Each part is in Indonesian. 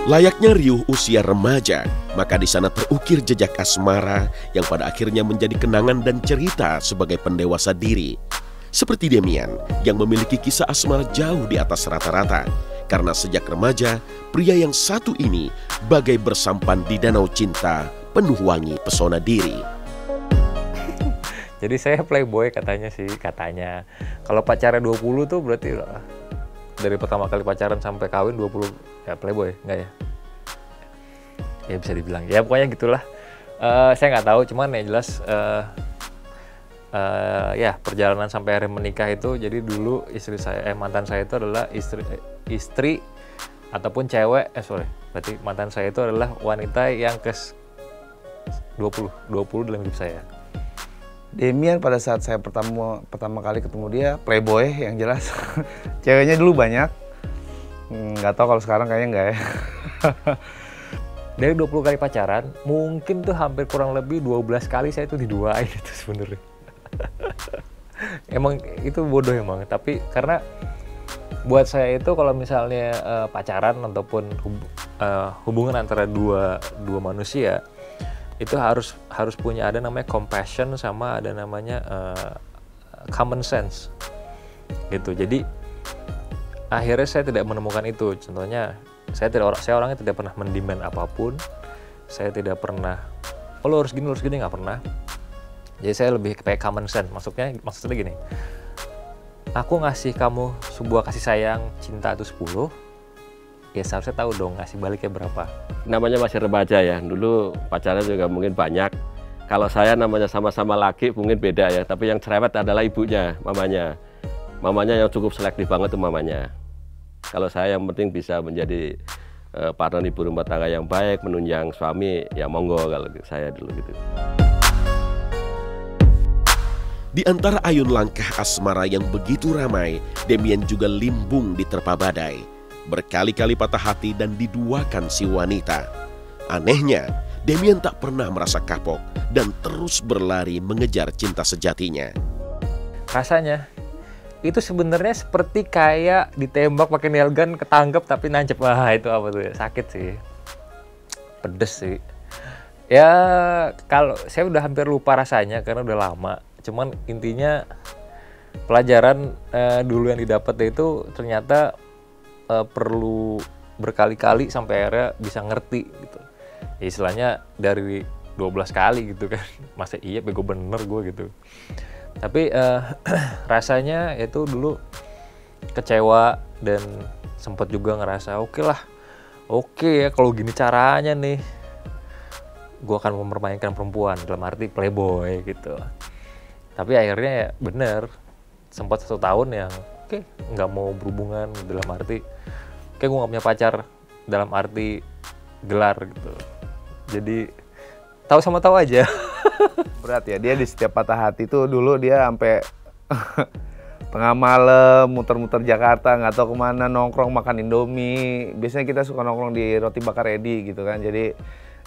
Layaknya riuh usia remaja, maka di sana terukir jejak asmara yang pada akhirnya menjadi kenangan dan cerita sebagai pendewasa diri. Seperti Demian yang memiliki kisah asmara jauh di atas rata-rata. Karena sejak remaja, pria yang satu ini bagai bersampan di danau cinta penuh wangi pesona diri. Jadi saya playboy katanya sih, katanya. Kalau pacaran 20 tuh berarti dari pertama kali pacaran sampai kawin 20 ya playboy, enggak ya? Ya bisa dibilang, ya pokoknya gitulah. Saya nggak tahu, cuman yang jelas ya perjalanan sampai akhirnya menikah itu, jadi dulu istri saya, mantan saya itu adalah istri ataupun cewek, berarti mantan saya itu adalah wanita yang ke 20 dalam hidup saya. Demian pada saat saya pertama kali ketemu dia playboy yang jelas. Ceweknya dulu banyak. Nggak tahu kalau sekarang kayaknya nggak ya. Dari 20 kali pacaran, mungkin tuh hampir kurang lebih 12 kali saya tuh diduain itu sebenarnya. Emang itu bodoh emang, tapi karena buat saya itu kalau misalnya pacaran ataupun hubungan antara dua manusia itu harus punya ada namanya compassion sama ada namanya common sense gitu. Jadi akhirnya saya tidak menemukan itu. Contohnya saya orangnya tidak pernah mendemand apapun. Saya tidak pernah lo harus gini nggak pernah. Jadi saya lebih kayak common sense. Maksudnya gini, aku ngasih kamu sebuah kasih sayang cinta itu 10, ya seharusnya tahu dong ngasih baliknya berapa. Namanya masih remaja ya, dulu pacaran juga mungkin banyak. Kalau saya namanya sama-sama laki mungkin beda ya, tapi yang cerewet adalah ibunya, mamanya. Mamanya yang cukup selektif banget tuh mamanya. Kalau saya yang penting bisa menjadi partner ibu rumah tangga yang baik, menunjang suami, ya monggo kalau saya dulu gitu. Di antara ayun langkah asmara yang begitu ramai, Demian juga limbung diterpa badai. Berkali-kali patah hati dan diduakan si wanita. Anehnya, Demian tak pernah merasa kapok dan terus berlari mengejar cinta sejatinya. Rasanya itu sebenarnya seperti kayak ditembak pakai nail gun, ketangkep tapi nancep. Wah itu apa tuh ya? Sakit sih, pedes sih. Ya kalau saya udah hampir lupa rasanya karena udah lama. Cuman intinya pelajaran dulu yang didapat itu ternyata perlu berkali-kali sampai akhirnya bisa ngerti gitu. Ya istilahnya dari 12 kali gitu kan. Masa iya bego bener gue gitu. Tapi rasanya itu dulu kecewa dan sempat juga ngerasa oke ya kalau gini caranya nih gue akan mempermainkan perempuan dalam arti playboy gitu. Tapi akhirnya ya bener, sempat 1 tahun yang nggak mau berhubungan dalam arti gue nggak punya pacar dalam arti gelar gitu. Jadi tahu sama tahu aja. Berat ya, dia di setiap patah hati tuh dulu dia sampai tengah malam muter-muter Jakarta, nggak tahu kemana, nongkrong makan Indomie. Biasanya kita suka nongkrong di Roti Bakar Edi gitu kan. Jadi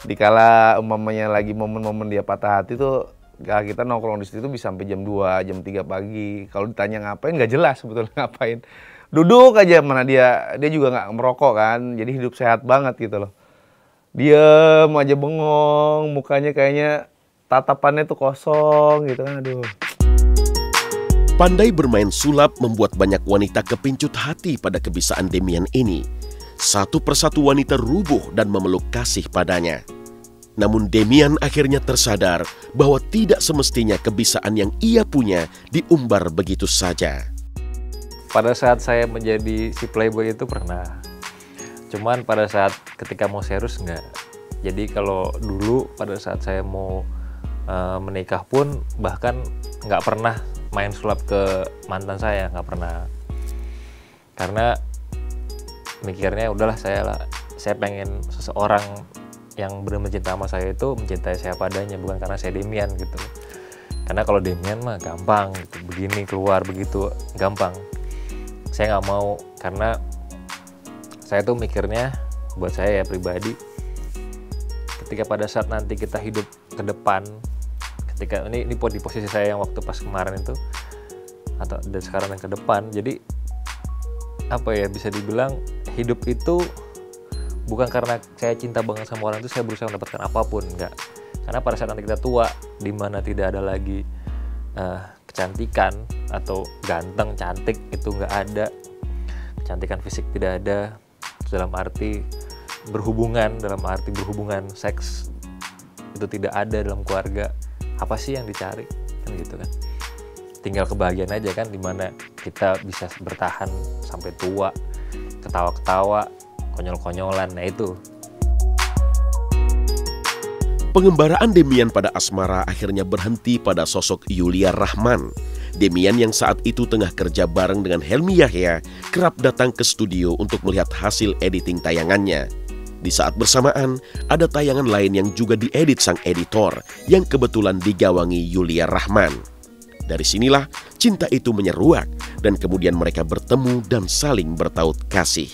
dikala umpamanya lagi momen-momen dia patah hati tuh kita nongkrong di situ bisa sampai jam 2, jam 3 pagi. Kalau ditanya ngapain, nggak jelas sebetulnya ngapain. Duduk aja, mana dia juga nggak merokok kan, jadi hidup sehat banget gitu loh. Diem aja bengong, mukanya kayaknya tatapannya tuh kosong gitu kan, aduh. Pandai bermain sulap membuat banyak wanita kepincut hati pada kebisaan Demian ini. Satu persatu wanita rubuh dan memeluk kasih padanya. Namun Demian akhirnya tersadar bahwa tidak semestinya kebisaan yang ia punya diumbar begitu saja. Pada saat saya menjadi si playboy itu pernah. Cuman pada saat ketika mau serius enggak. Jadi kalau dulu pada saat saya mau menikah pun bahkan nggak pernah main sulap ke mantan saya, nggak pernah. Karena mikirnya udahlah saya pengen seseorang yang benar-benar cinta sama saya itu mencintai saya padanya, bukan karena saya Demian gitu. Karena kalau Demian mah gampang gitu, begini keluar begitu gampang. Saya nggak mau, karena saya tuh mikirnya buat saya ya pribadi, ketika pada saat nanti kita hidup ke depan, ketika ini di posisi saya yang waktu pas kemarin itu atau dan sekarang yang ke depan, jadi apa ya, bisa dibilang hidup itu Bukan karena saya cinta banget sama orang itu saya berusaha mendapatkan apapun, enggak. Karena pada saat nanti kita tua, di mana tidak ada lagi kecantikan atau ganteng, cantik itu nggak ada, kecantikan fisik tidak ada, dalam arti berhubungan seks itu tidak ada dalam keluarga, apa sih yang dicari kan gitu kan. Tinggal kebahagiaan aja kan, dimana kita bisa bertahan sampai tua, ketawa-ketawa, konyol-konyolan. Nah itu pengembaraan Demian pada Asmara akhirnya berhenti pada sosok Yulia Rahman. Demian yang saat itu tengah kerja bareng dengan Helmi Yahya kerap datang ke studio untuk melihat hasil editing tayangannya. Di saat bersamaan, ada tayangan lain yang juga diedit sang editor yang kebetulan digawangi Yulia Rahman. Dari sinilah cinta itu menyeruak dan kemudian mereka bertemu dan saling bertaut kasih.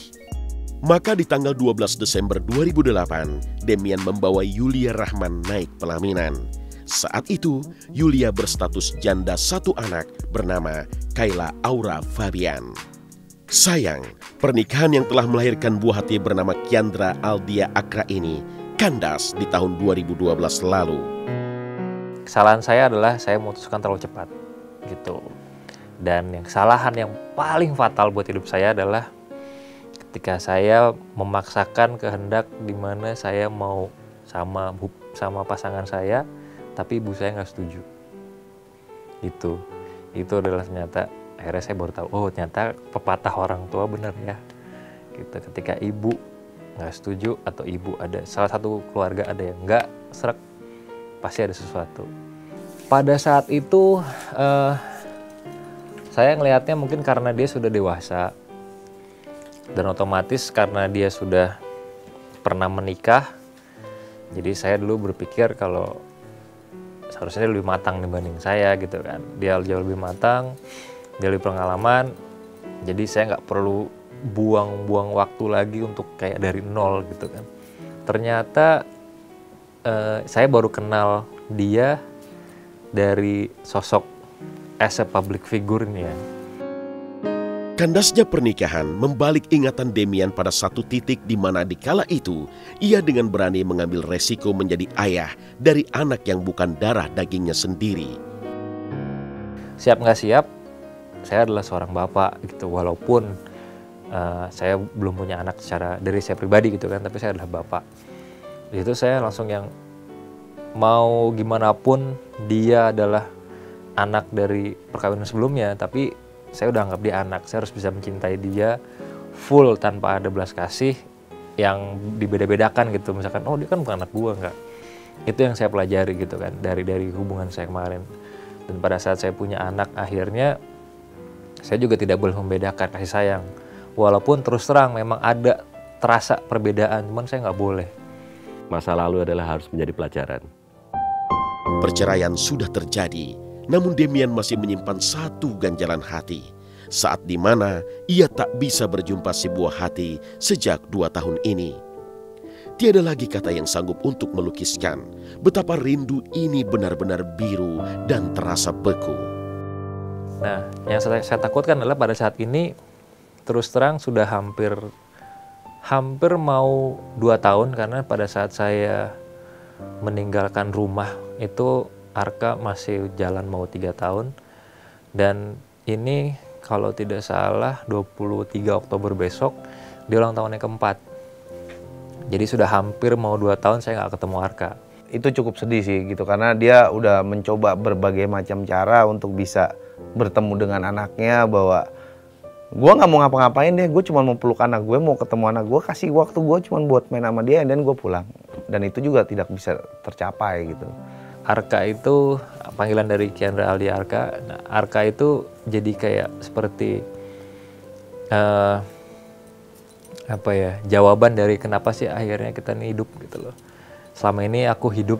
Maka di tanggal 12 Desember 2008, Demian membawa Yulia Rahman naik pelaminan. Saat itu, Yulia berstatus janda 1 anak bernama Kayla Aura Fabian. Sayang, pernikahan yang telah melahirkan buah hati bernama Kiandra Aldia Akra ini kandas di tahun 2012 lalu. Kesalahan saya adalah saya memutuskan terlalu cepat gitu. Dan yang kesalahan yang paling fatal buat hidup saya adalah ketika saya memaksakan kehendak di mana saya mau sama pasangan saya, tapi ibu saya nggak setuju. Itu adalah ternyata akhirnya saya baru tahu, oh ternyata pepatah orang tua benar ya. Gitu, ketika ibu nggak setuju atau ibu ada salah satu keluarga ada yang nggak serak, pasti ada sesuatu. Pada saat itu saya ngelihatnya mungkin karena dia sudah dewasa. Dan otomatis karena dia sudah pernah menikah, jadi saya dulu berpikir kalau seharusnya dia lebih matang dibanding saya gitu kan. Dia jauh lebih matang, dia lebih pengalaman, jadi saya nggak perlu buang-buang waktu lagi untuk kayak dari nol gitu kan. Ternyata saya baru kenal dia dari sosok as a public figure ini ya. Kandasnya pernikahan membalik ingatan Demian pada satu titik di mana di kala itu ia dengan berani mengambil resiko menjadi ayah dari anak yang bukan darah dagingnya sendiri. Siap nggak siap, saya adalah seorang bapak gitu. Walaupun saya belum punya anak secara dari saya pribadi gitu kan, tapi saya adalah bapak. Di situ saya langsung yang mau gimana pun dia adalah anak dari perkawinan sebelumnya, tapi saya udah anggap dia anak, saya harus bisa mencintai dia full tanpa ada belas kasih yang dibeda-bedakan gitu. Misalkan, oh dia kan bukan anak gua, enggak. Itu yang saya pelajari gitu kan, dari hubungan saya kemarin. Dan pada saat saya punya anak, akhirnya saya juga tidak boleh membedakan kasih sayang. Walaupun terus terang memang ada terasa perbedaan, cuman saya nggak boleh. Masa lalu adalah harus menjadi pelajaran. Perceraian sudah terjadi. Namun Demian masih menyimpan satu ganjalan hati, saat dimana ia tak bisa berjumpa si buah hati sejak 2 tahun ini. Tiada lagi kata yang sanggup untuk melukiskan betapa rindu ini benar-benar biru dan terasa beku. Nah, yang saya takutkan adalah pada saat ini terus terang sudah hampir mau 2 tahun, karena pada saat saya meninggalkan rumah itu Arka masih jalan mau 3 tahun. Dan ini kalau tidak salah 23 Oktober besok dia ulang tahunnya keempat. Jadi sudah hampir mau 2 tahun saya nggak ketemu Arka. Itu cukup sedih sih gitu, karena dia udah mencoba berbagai macam cara untuk bisa bertemu dengan anaknya, bahwa gue nggak mau ngapa-ngapain deh, gue cuma mau peluk anak gue, mau ketemu anak gue, kasih waktu gue cuma buat main sama dia, dan gue pulang. Dan itu juga tidak bisa tercapai gitu. Arka itu panggilan dari Kiandra Aldia Arka. Nah, Arka itu jadi kayak seperti jawaban dari kenapa sih akhirnya kita nih hidup gitu loh. Selama ini aku hidup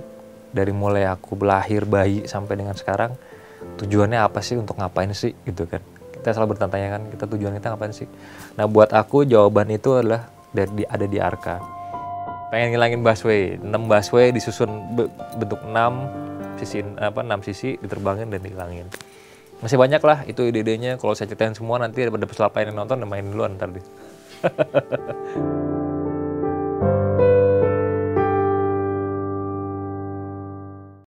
dari mulai aku lahir bayi sampai dengan sekarang, tujuannya apa sih, untuk ngapain sih gitu kan. Kita selalu bertanya kan, kita tujuan kita ngapain sih. Nah buat aku jawaban itu adalah ada di Arka. Pengen ngilangin busway, 6 busway disusun bentuk 6 sisi diterbangin dan dihilangin. Masih banyak lah itu ide-idenya, kalau saya ceritain semua nanti pada peserta yang nonton main duluan ntar deh.